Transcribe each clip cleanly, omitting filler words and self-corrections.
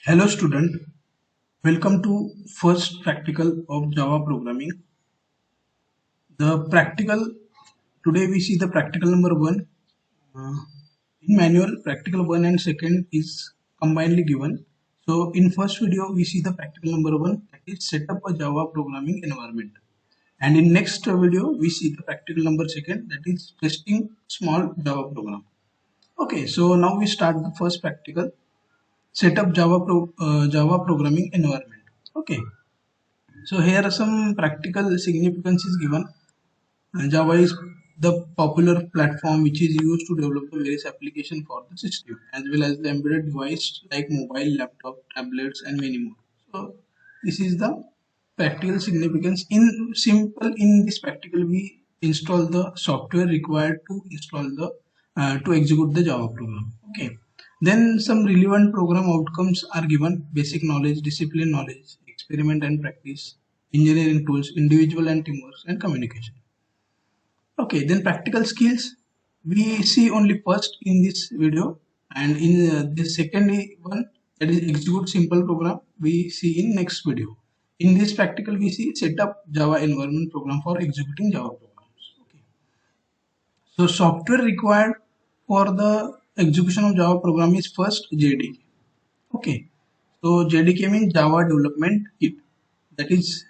Hello student, welcome to first practical of Java programming. The practical today we see the practical number 1. Uh, in manual practical 1 and second is combinedly given. So in first video we see the practical number 1, that is set up a Java programming environment. And in next video we see the practical number second, that is testing small Java program. Okay, so now we start the first practical, set up Java programming environment. Okay. So here are some practical significances given. Java is the popular platform which is used to develop the various applications for the system, as well as the embedded device like mobile, laptop, tablets, and many more. So this is the practical significance. In simple, in this practical, we install the software required to install the to execute the Java program. Okay. Then some relevant program outcomes are given: basic knowledge, discipline knowledge, experiment and practice, engineering tools, individual and teamwork, and communication. Okay, then practical skills we see only first in this video, and in the second one, that is execute simple program, we see in next video. In this practical we see set up Java environment program for executing Java programs. Okay. So software required for the execution of Java program is first JDK. Okay. So JDK means Java Development Kit. That is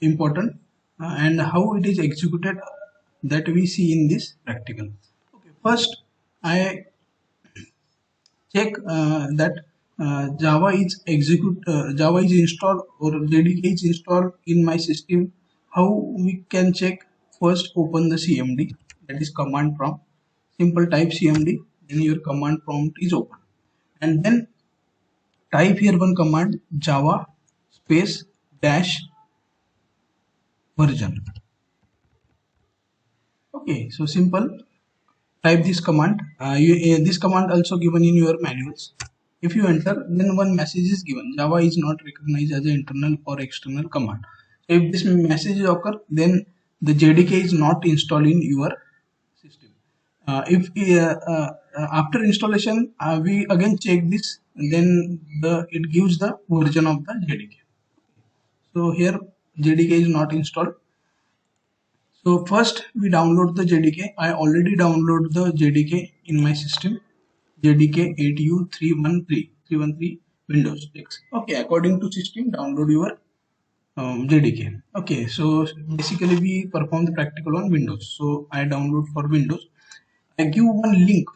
important, and how it is executed, that we see in this practical. Okay. First, I check that Java is installed or JDK is installed in my system. How we can check? First, open the CMD, that is command prompt. Simple type CMD, then your command prompt is open, and then type here one command, Java space dash version. Okay, so simple. Type this command. This command also given in your manuals. If you enter, then one message is given: Java is not recognized as an internal or external command. So if this message occur, then the JDK is not installed in your system. If after installation we again check this, then it gives the version of the JDK. So here JDK is not installed. So first we download the JDK. I already download the JDK in my system. JDK 8U313 Windows X. Okay, according to system, download your JDK. Okay, so basically we perform the practical on Windows. So I download for Windows. I give one link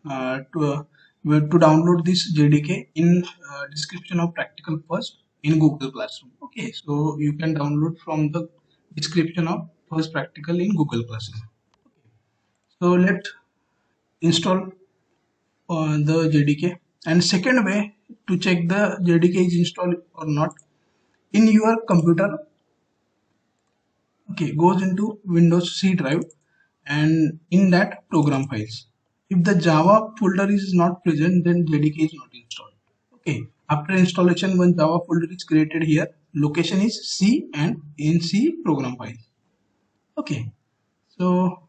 to download this JDK in description of practical first in Google Classroom. Okay, so you can download from the description of first practical in Google Classroom. So let's install the JDK. And second way to check the JDK is installed or not, in your computer. Okay, goes into Windows C drive, and in that program files. If the Java folder is not present, then JDK is not installed. Okay, after installation, one Java folder is created here. Location is C, and in C program file. Okay, so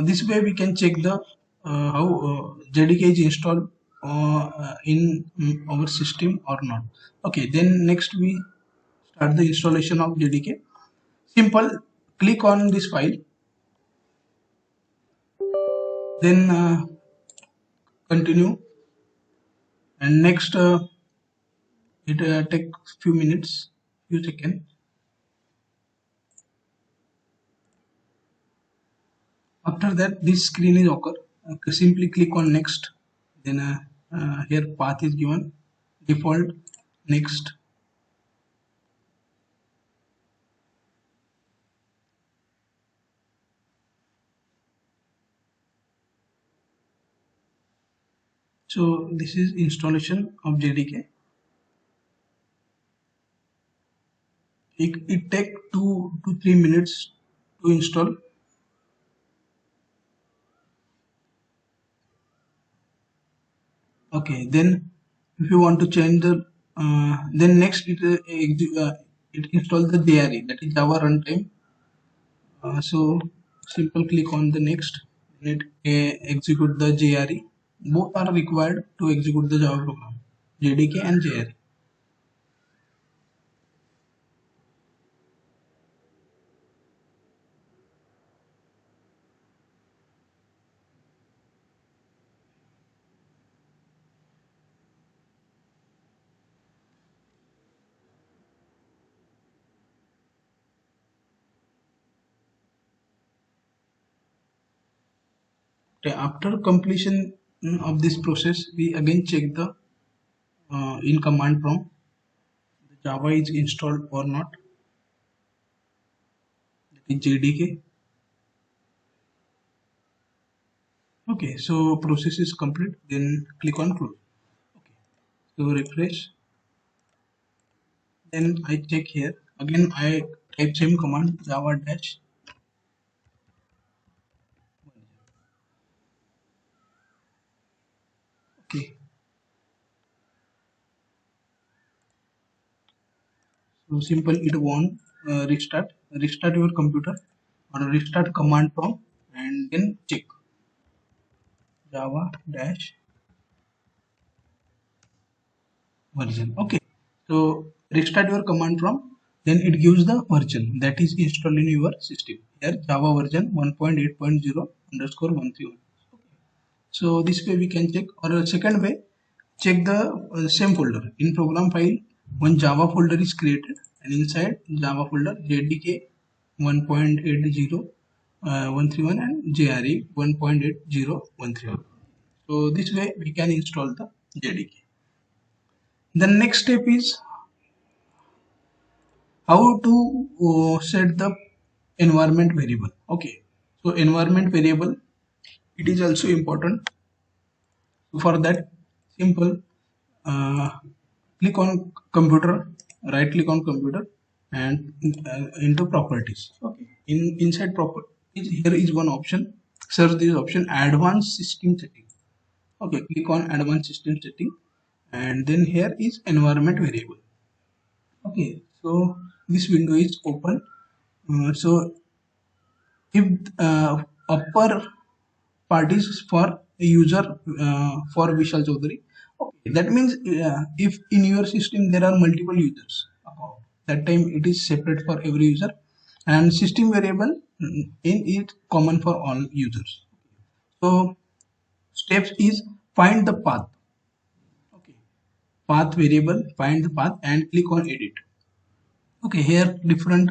this way we can check the how JDK is installed in our system or not. Okay, then next we start the installation of JDK. Simple, click on this file, then continue, and next it takes few minutes, few seconds. After that, this screen is occur. Simply click on next, then here path is given, default, next. So this is installation of JDK. It take 2 to 3 minutes to install. Okay, then if you want to change the then next it installs the JRE, that is Java runtime. So simple click on the next, and it execute the JRE. Both are required to execute the Java program, JDK and JRE. After completion of this process, we again check the in command prompt the Java is installed or not. That is JDK. Okay, so process is complete. Then click on close. Okay, so refresh. Then I check here again. I type same command Java dash. Okay, so simple. It won't restart. Restart your computer or restart command prompt and then check Java dash version. Okay, so restart your command prompt, then it gives the version that is installed in your system. Here Java version 1.8.0 underscore 131. So this way we can check, or a second way, check the same folder in program file. One Java folder is created, and inside Java folder JDK 1.80 131 and JRE 1.80 131. So this way we can install the JDK. The next step is how to set the environment variable. Okay, so environment variable, it is also important. For that, simple, uh, click on computer, right click on computer, and into properties. Okay, inside properties here is one option. Search this option advanced system setting. Okay, click on advanced system setting, and then here is environment variable. Okay, so this window is open. So if upper part is for user for Vishal Chaudhary, okay, that means if in your system there are multiple users, that time it is separate for every user, and system variable in it common for all users. So steps is find the path. Okay, path variable, find the path and click on edit. Okay, here different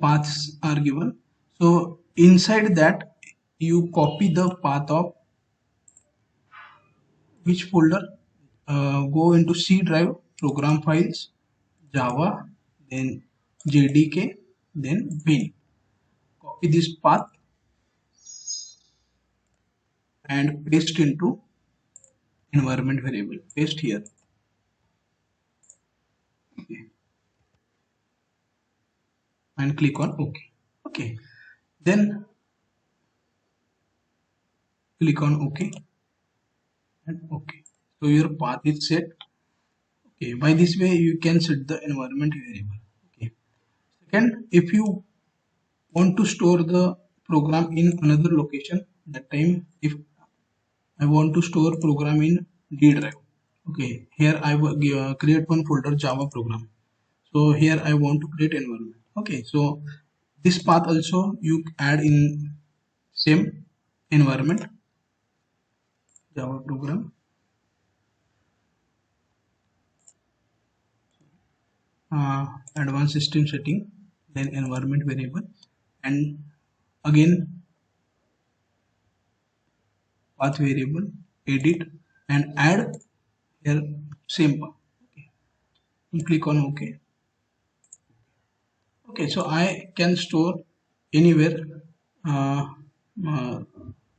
paths are given. So inside that you copy the path of which folder, go into C drive, program files, Java, then JDK, then bin. Copy this path and paste into environment variable. Paste here. Okay, and click on OK. Okay, then click on OK and OK. So your path is set. Okay, by this way you can set the environment variable. Okay. Second, if you want to store the program in another location, that time if I want to store program in D drive. Okay, here I will create one folder Java program. So here I want to create environment. Okay, so this path also you add in same environment Java program, advanced system setting, then environment variable, and again path variable, edit, and add here same path. Okay, and click on OK. Okay, so I can store anywhere uh, uh,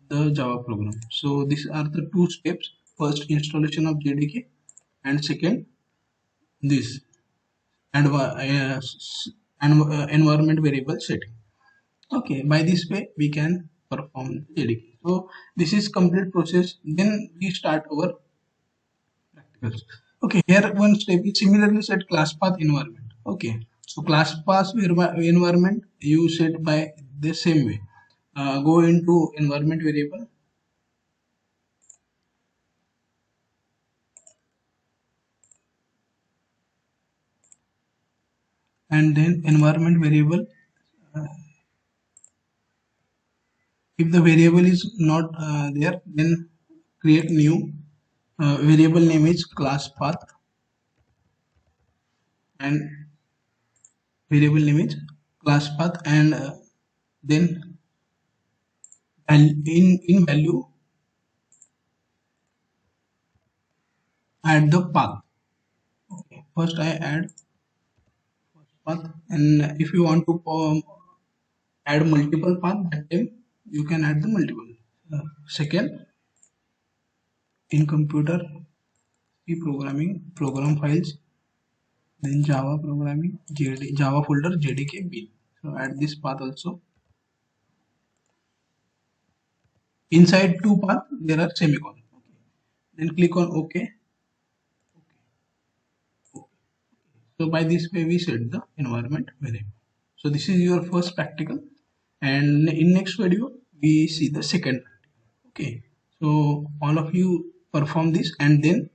the Java program. So these are the two steps. First, installation of JDK, and second, this and environment variable setting. Okay, by this way we can perform JDK. So this is complete process. Then we start our practicals. Okay, here one step is similarly set class path environment. Okay, so class path environment you set by the same way. Go into environment variable, and then environment variable. Uh, if the variable is not there, then create new variable name is class path, and variable name is class path, and then and in value add the path. Okay, first I add path, and if you want to add multiple path, that time you can add the multiple. Second, in computer C programming program files, then Java programming Java folder JDK bin. So add this path also. Inside two path there are semicolon. Okay. Then click on OK. So by this way we set the environment variable. So this is your first practical, and in next video we see the second practical. Okay. So all of you perform this and then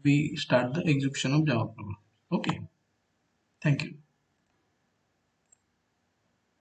we start the execution of Java program. Okay. Thank you.